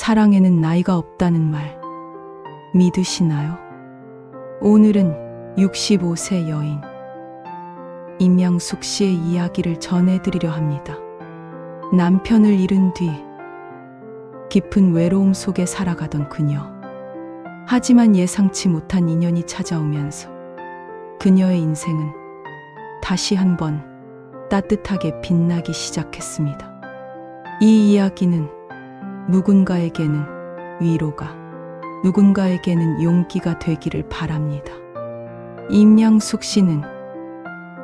사랑에는 나이가 없다는 말 믿으시나요? 오늘은 65세 여인 임양숙 씨의 이야기를 전해드리려 합니다. 남편을 잃은 뒤 깊은 외로움 속에 살아가던 그녀. 하지만 예상치 못한 인연이 찾아오면서 그녀의 인생은 다시 한번 따뜻하게 빛나기 시작했습니다. 이 이야기는 누군가에게는 위로가, 누군가에게는 용기가 되기를 바랍니다. 임양숙 씨는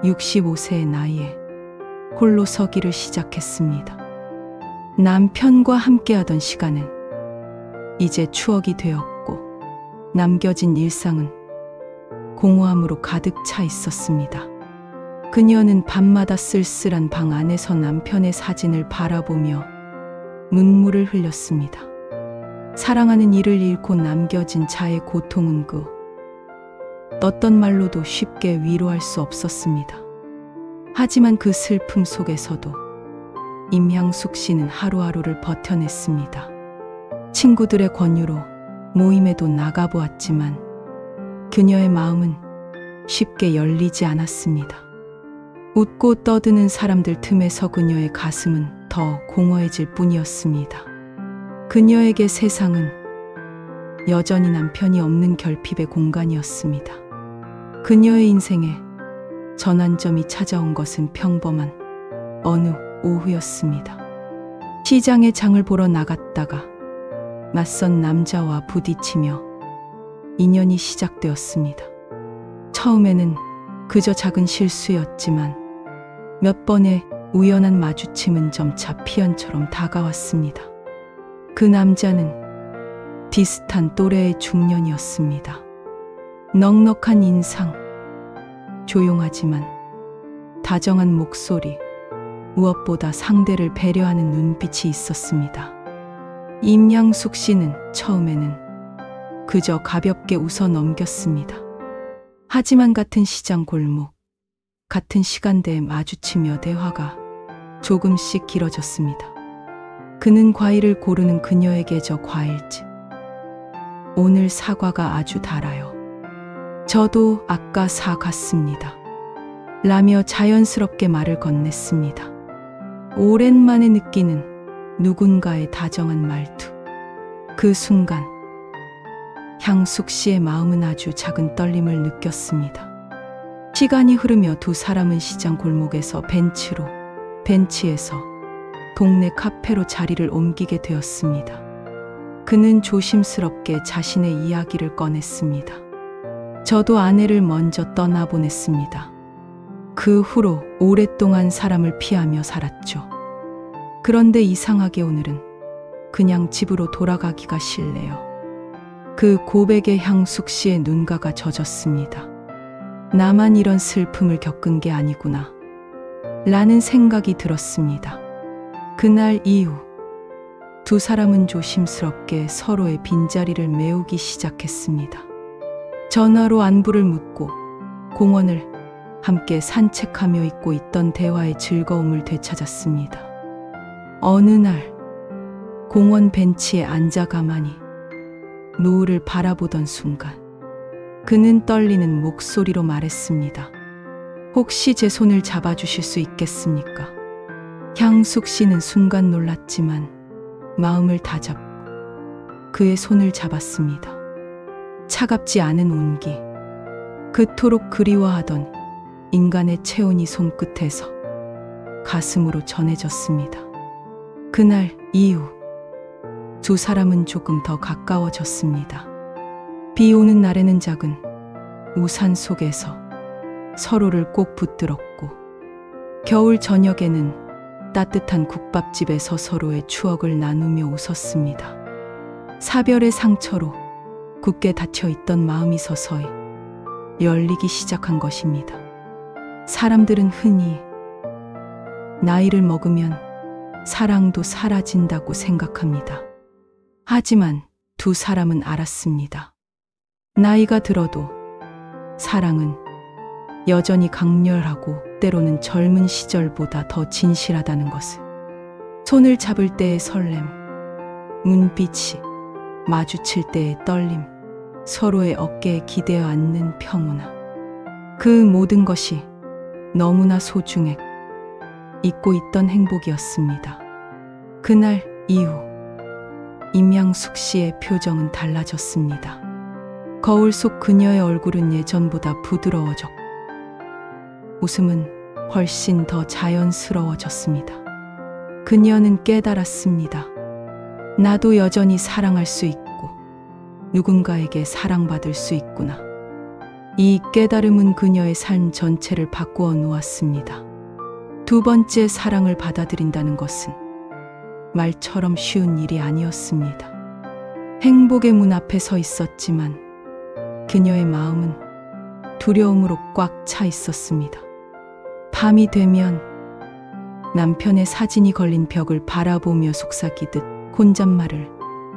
65세의 나이에 홀로 서기를 시작했습니다. 남편과 함께하던 시간은 이제 추억이 되었고 남겨진 일상은 공허함으로 가득 차 있었습니다. 그녀는 밤마다 쓸쓸한 방 안에서 남편의 사진을 바라보며 눈물을 흘렸습니다. 사랑하는 이를 잃고 남겨진 자의 고통은 그 어떤 말로도 쉽게 위로할 수 없었습니다. 하지만 그 슬픔 속에서도 임양숙 씨는 하루하루를 버텨냈습니다. 친구들의 권유로 모임에도 나가보았지만 그녀의 마음은 쉽게 열리지 않았습니다. 웃고 떠드는 사람들 틈에서 그녀의 가슴은 더 공허해질 뿐이었습니다. 그녀에게 세상은 여전히 남편이 없는 결핍의 공간이었습니다. 그녀의 인생에 전환점이 찾아온 것은 평범한 어느 오후였습니다. 시장에 장을 보러 나갔다가 낯선 남자와 부딪히며 인연이 시작되었습니다. 처음에는 그저 작은 실수였지만 몇 번의 우연한 마주침은 점차 피연처럼 다가왔습니다. 그 남자는 비슷한 또래의 중년이었습니다. 넉넉한 인상, 조용하지만 다정한 목소리, 무엇보다 상대를 배려하는 눈빛이 있었습니다. 임양숙 씨는 처음에는 그저 가볍게 웃어 넘겼습니다. 하지만 같은 시장 골목, 같은 시간대에 마주치며 대화가 조금씩 길어졌습니다. 그는 과일을 고르는 그녀에게 저 과일집, 오늘 사과가 아주 달아요. 저도 아까 사갔습니다. 라며 자연스럽게 말을 건넸습니다. 오랜만에 느끼는 누군가의 다정한 말투. 그 순간 향숙 씨의 마음은 아주 작은 떨림을 느꼈습니다. 시간이 흐르며 두 사람은 시장 골목에서 벤치에서 동네 카페로 자리를 옮기게 되었습니다. 그는 조심스럽게 자신의 이야기를 꺼냈습니다. 저도 아내를 먼저 떠나보냈습니다. 그 후로 오랫동안 사람을 피하며 살았죠. 그런데 이상하게 오늘은 그냥 집으로 돌아가기가 싫네요. 그 고백에 향숙 씨의 눈가가 젖었습니다. 나만 이런 슬픔을 겪은 게 아니구나 라는 생각이 들었습니다. 그날 이후 두 사람은 조심스럽게 서로의 빈자리를 메우기 시작했습니다. 전화로 안부를 묻고 공원을 함께 산책하며 잊고 있던 대화의 즐거움을 되찾았습니다. 어느 날 공원 벤치에 앉아 가만히 노을을 바라보던 순간 그는 떨리는 목소리로 말했습니다. 혹시 제 손을 잡아주실 수 있겠습니까? 향숙 씨는 순간 놀랐지만 마음을 다잡고 그의 손을 잡았습니다. 차갑지 않은 온기, 그토록 그리워하던 인간의 체온이 손끝에서 가슴으로 전해졌습니다. 그날 이후 두 사람은 조금 더 가까워졌습니다. 비 오는 날에는 작은 우산 속에서 서로를 꼭 붙들었고 겨울 저녁에는 따뜻한 국밥집에서 서로의 추억을 나누며 웃었습니다. 사별의 상처로 굳게 닫혀있던 마음이 서서히 열리기 시작한 것입니다. 사람들은 흔히 나이를 먹으면 사랑도 사라진다고 생각합니다. 하지만 두 사람은 알았습니다. 나이가 들어도 사랑은 여전히 강렬하고 때로는 젊은 시절보다 더 진실하다는 것을. 손을 잡을 때의 설렘, 눈빛이 마주칠 때의 떨림, 서로의 어깨에 기대어 앉는 평온함. 그 모든 것이 너무나 소중해 잊고 있던 행복이었습니다. 그날 이후 임양숙 씨의 표정은 달라졌습니다. 거울 속 그녀의 얼굴은 예전보다 부드러워졌고 웃음은 훨씬 더 자연스러워졌습니다. 그녀는 깨달았습니다. 나도 여전히 사랑할 수 있고 누군가에게 사랑받을 수 있구나. 이 깨달음은 그녀의 삶 전체를 바꾸어 놓았습니다. 두 번째 사랑을 받아들인다는 것은 말처럼 쉬운 일이 아니었습니다. 행복의 문 앞에 서 있었지만 그녀의 마음은 두려움으로 꽉 차 있었습니다. 밤이 되면 남편의 사진이 걸린 벽을 바라보며 속삭이듯 혼잣말을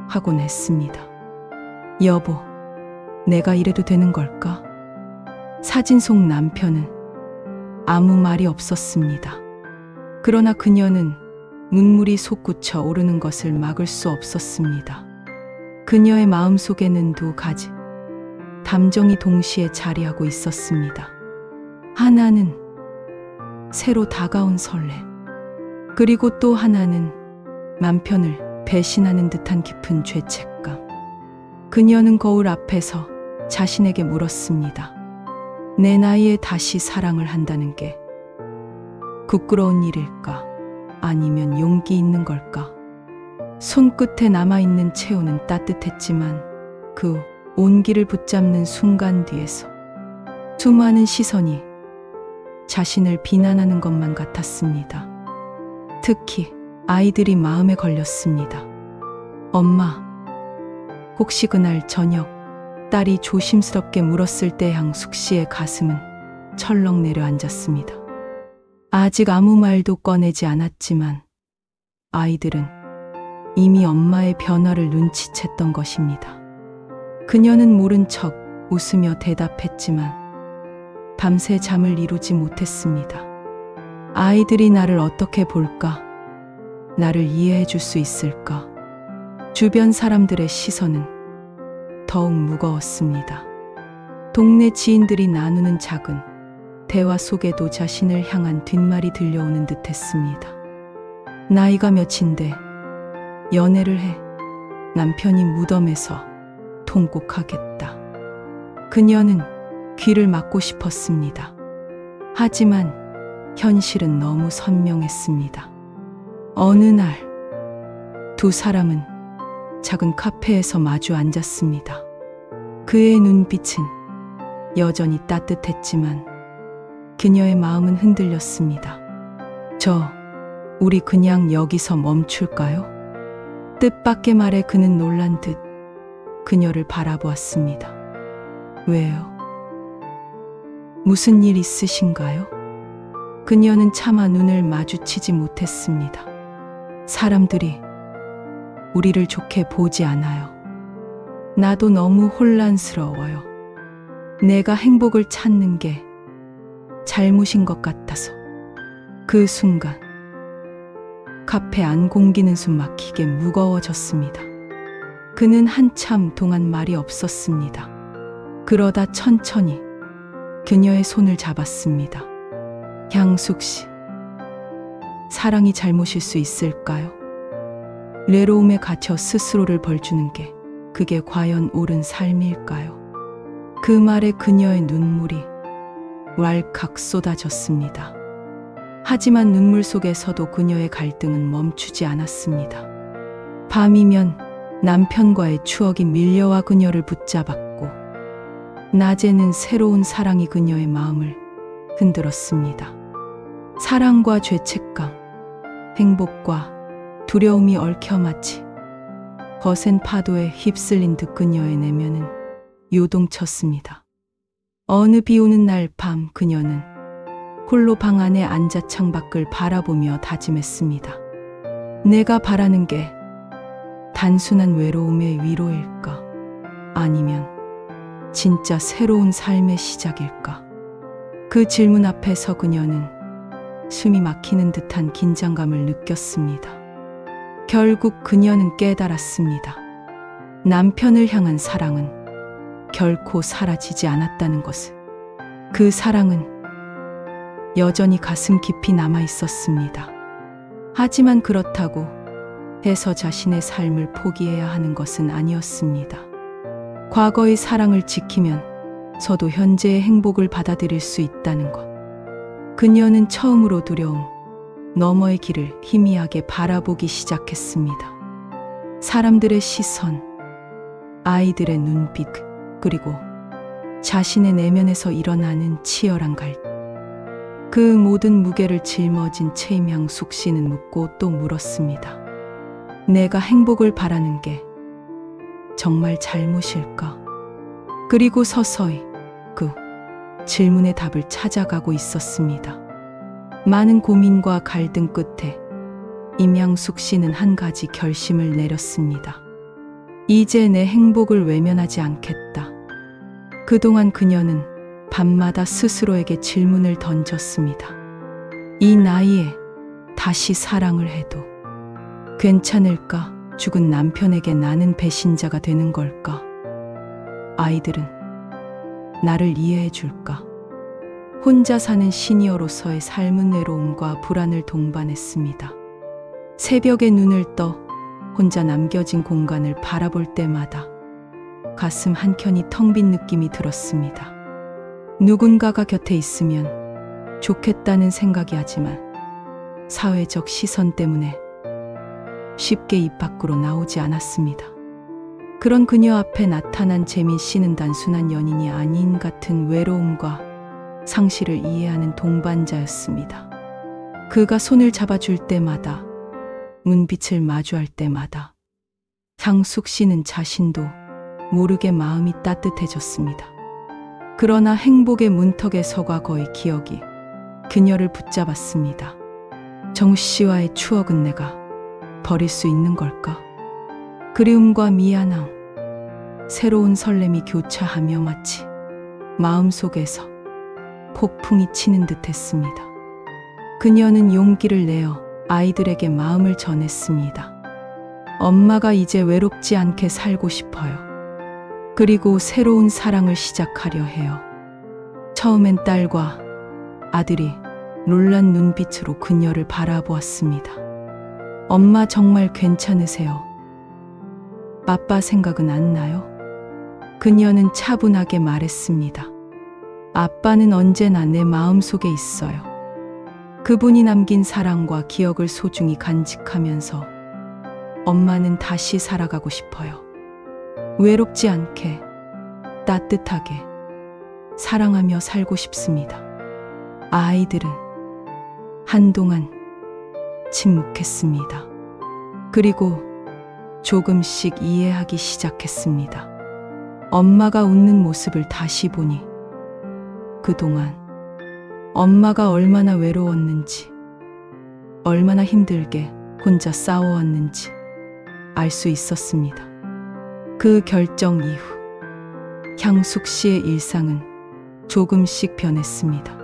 하곤 했습니다. 여보, 내가 이래도 되는 걸까? 사진 속 남편은 아무 말이 없었습니다. 그러나 그녀는 눈물이 솟구쳐 오르는 것을 막을 수 없었습니다. 그녀의 마음 속에는 두 가지 감정이 동시에 자리하고 있었습니다. 하나는 새로 다가온 설렘, 그리고 또 하나는 남편을 배신하는 듯한 깊은 죄책감. 그녀는 거울 앞에서 자신에게 물었습니다. 내 나이에 다시 사랑을 한다는 게 부끄러운 일일까? 아니면 용기 있는 걸까? 손끝에 남아있는 체온은 따뜻했지만 그 온기를 붙잡는 순간 뒤에서 수많은 시선이 자신을 비난하는 것만 같았습니다. 특히 아이들이 마음에 걸렸습니다. 엄마, 혹시 그날 저녁 딸이 조심스럽게 물었을 때 양숙 씨의 가슴은 철렁 내려앉았습니다. 아직 아무 말도 꺼내지 않았지만 아이들은 이미 엄마의 변화를 눈치챘던 것입니다. 그녀는 모른 척 웃으며 대답했지만 밤새 잠을 이루지 못했습니다. 아이들이 나를 어떻게 볼까? 나를 이해해 줄 수 있을까? 주변 사람들의 시선은 더욱 무거웠습니다. 동네 지인들이 나누는 작은 대화 속에도 자신을 향한 뒷말이 들려오는 듯 했습니다. 나이가 몇인데 연애를 해. 남편이 무덤에서 통곡하겠다. 그녀는 귀를 막고 싶었습니다. 하지만 현실은 너무 선명했습니다. 어느 날 두 사람은 작은 카페에서 마주 앉았습니다. 그의 눈빛은 여전히 따뜻했지만 그녀의 마음은 흔들렸습니다. 우리 그냥 여기서 멈출까요? 뜻밖의 말에 그는 놀란 듯 그녀를 바라보았습니다. 왜요? 무슨 일 있으신가요? 그녀는 차마 눈을 마주치지 못했습니다. 사람들이 우리를 좋게 보지 않아요. 나도 너무 혼란스러워요. 내가 행복을 찾는 게 잘못인 것 같아서. 그 순간 카페 안 공기는 숨 막히게 무거워졌습니다. 그는 한참 동안 말이 없었습니다. 그러다 천천히 그녀의 손을 잡았습니다. 양숙 씨, 사랑이 잘못일 수 있을까요? 외로움에 갇혀 스스로를 벌주는 게 그게 과연 옳은 삶일까요? 그 말에 그녀의 눈물이 왈칵 쏟아졌습니다. 하지만 눈물 속에서도 그녀의 갈등은 멈추지 않았습니다. 밤이면 남편과의 추억이 밀려와 그녀를 붙잡았고, 낮에는 새로운 사랑이 그녀의 마음을 흔들었습니다. 사랑과 죄책감, 행복과 두려움이 얽혀 마치 거센 파도에 휩쓸린 듯 그녀의 내면은 요동쳤습니다. 어느 비 오는 날 밤 그녀는 홀로 방 안에 앉아 창밖을 바라보며 다짐했습니다. 내가 바라는 게 단순한 외로움의 위로일까? 아니면 진짜 새로운 삶의 시작일까? 그 질문 앞에서 그녀는 숨이 막히는 듯한 긴장감을 느꼈습니다. 결국 그녀는 깨달았습니다. 남편을 향한 사랑은 결코 사라지지 않았다는 것을. 그 사랑은 여전히 가슴 깊이 남아 있었습니다. 하지만 그렇다고 해서 자신의 삶을 포기해야 하는 것은 아니었습니다. 과거의 사랑을 지키면 저도 현재의 행복을 받아들일 수 있다는 것. 그녀는 처음으로 두려움 너머의 길을 희미하게 바라보기 시작했습니다. 사람들의 시선, 아이들의 눈빛, 그리고 자신의 내면에서 일어나는 치열한 갈등. 그 모든 무게를 짊어진 채 임향숙 씨는 묻고 또 물었습니다. 내가 행복을 바라는 게 정말 잘못일까? 그리고 서서히 그 질문의 답을 찾아가고 있었습니다. 많은 고민과 갈등 끝에 임향숙 씨는 한 가지 결심을 내렸습니다. 이제 내 행복을 외면하지 않겠다. 그동안 그녀는 밤마다 스스로에게 질문을 던졌습니다. 이 나이에 다시 사랑을 해도 괜찮을까? 죽은 남편에게 나는 배신자가 되는 걸까? 아이들은 나를 이해해 줄까? 혼자 사는 시니어로서의 삶은 외로움과 불안을 동반했습니다. 새벽에 눈을 떠 혼자 남겨진 공간을 바라볼 때마다 가슴 한켠이 텅 빈 느낌이 들었습니다. 누군가가 곁에 있으면 좋겠다는 생각이 하지만 사회적 시선 때문에 쉽게 입 밖으로 나오지 않았습니다. 그런 그녀 앞에 나타난 재민 씨는 단순한 연인이 아닌 같은 외로움과 상실을 이해하는 동반자였습니다. 그가 손을 잡아줄 때마다, 눈빛을 마주할 때마다 향숙 씨는 자신도 모르게 마음이 따뜻해졌습니다. 그러나 행복의 문턱에 서가 거의 기억이 그녀를 붙잡았습니다. 정우 씨와의 추억은 내가 버릴 수 있는 걸까? 그리움과 미안함, 새로운 설렘이 교차하며 마치 마음속에서 폭풍이 치는 듯 했습니다. 그녀는 용기를 내어 아이들에게 마음을 전했습니다. 엄마가 이제 외롭지 않게 살고 싶어요. 그리고 새로운 사랑을 시작하려 해요. 처음엔 딸과 아들이 놀란 눈빛으로 그녀를 바라보았습니다. 엄마 정말 괜찮으세요? 아빠 생각은 안 나요? 그녀는 차분하게 말했습니다. 아빠는 언제나 내 마음속에 있어요. 그분이 남긴 사랑과 기억을 소중히 간직하면서 엄마는 다시 살아가고 싶어요. 외롭지 않게, 따뜻하게, 사랑하며 살고 싶습니다. 아이들은 한동안 침묵했습니다. 그리고 조금씩 이해하기 시작했습니다. 엄마가 웃는 모습을 다시 보니 그동안 엄마가 얼마나 외로웠는지, 얼마나 힘들게 혼자 싸워왔는지 알 수 있었습니다. 그 결정 이후 향숙 씨의 일상은 조금씩 변했습니다.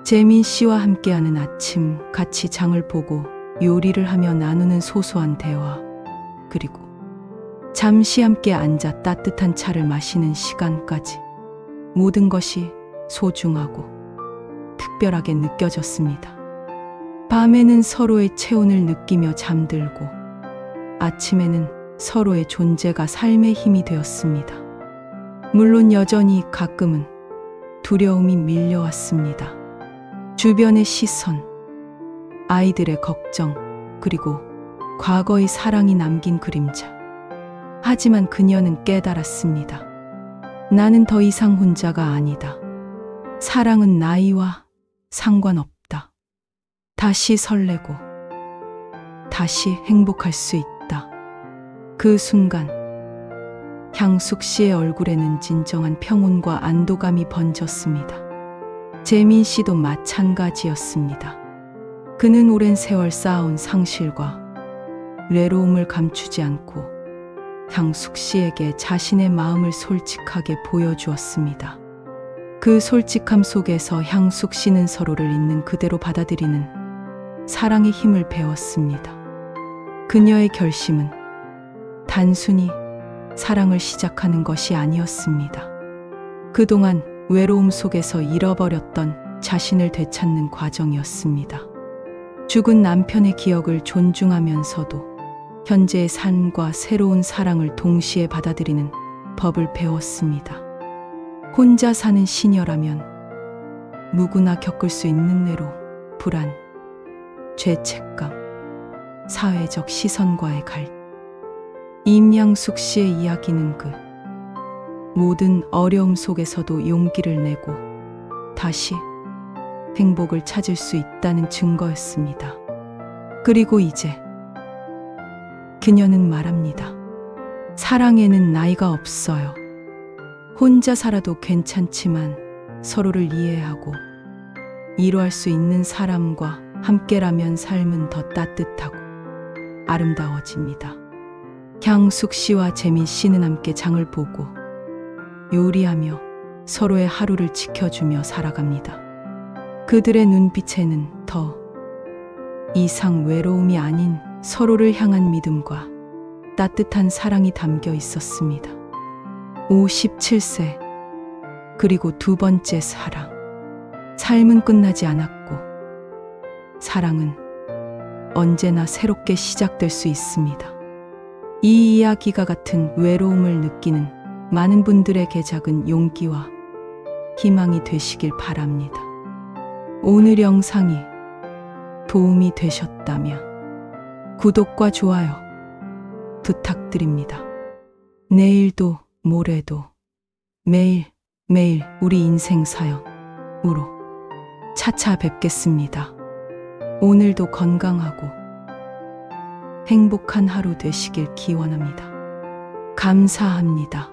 재민 씨와 함께하는 아침, 같이 장을 보고 요리를 하며 나누는 소소한 대화, 그리고 잠시 함께 앉아 따뜻한 차를 마시는 시간까지 모든 것이 소중하고 특별하게 느껴졌습니다. 밤에는 서로의 체온을 느끼며 잠들고 아침에는 서로의 존재가 삶의 힘이 되었습니다. 물론 여전히 가끔은 두려움이 밀려왔습니다. 주변의 시선, 아이들의 걱정, 그리고 과거의 사랑이 남긴 그림자. 하지만 그녀는 깨달았습니다. 나는 더 이상 혼자가 아니다. 사랑은 나이와 상관없다. 다시 설레고, 다시 행복할 수 있다. 그 순간, 향숙 씨의 얼굴에는 진정한 평온과 안도감이 번졌습니다. 재민 씨도 마찬가지였습니다. 그는 오랜 세월 쌓아온 상실과 외로움을 감추지 않고 향숙 씨에게 자신의 마음을 솔직하게 보여주었습니다. 그 솔직함 속에서 향숙 씨는 서로를 있는 그대로 받아들이는 사랑의 힘을 배웠습니다. 그녀의 결심은 단순히 사랑을 시작하는 것이 아니었습니다. 그동안 외로움 속에서 잃어버렸던 자신을 되찾는 과정이었습니다. 죽은 남편의 기억을 존중하면서도 현재의 삶과 새로운 사랑을 동시에 받아들이는 법을 배웠습니다. 혼자 사는 시녀라면 누구나 겪을 수 있는 대로 불안, 죄책감, 사회적 시선과의 갈등. 임양숙 씨의 이야기는 그 모든 어려움 속에서도 용기를 내고 다시 행복을 찾을 수 있다는 증거였습니다. 그리고 이제 그녀는 말합니다. 사랑에는 나이가 없어요. 혼자 살아도 괜찮지만 서로를 이해하고 이해할 수 있는 사람과 함께라면 삶은 더 따뜻하고 아름다워집니다. 향숙 씨와 재민 씨는 함께 장을 보고 요리하며 서로의 하루를 지켜주며 살아갑니다. 그들의 눈빛에는 더 이상 외로움이 아닌 서로를 향한 믿음과 따뜻한 사랑이 담겨 있었습니다. 57세, 그리고 두 번째 사랑. 삶은 끝나지 않았고 사랑은 언제나 새롭게 시작될 수 있습니다. 이 이야기가 같은 외로움을 느끼는 많은 분들에게 작은 용기와 희망이 되시길 바랍니다. 오늘 영상이 도움이 되셨다면 구독과 좋아요 부탁드립니다. 내일도 모레도 매일 우리 인생 사연으로 찾아뵙겠습니다. 오늘도 건강하고 행복한 하루 되시길 기원합니다. 감사합니다.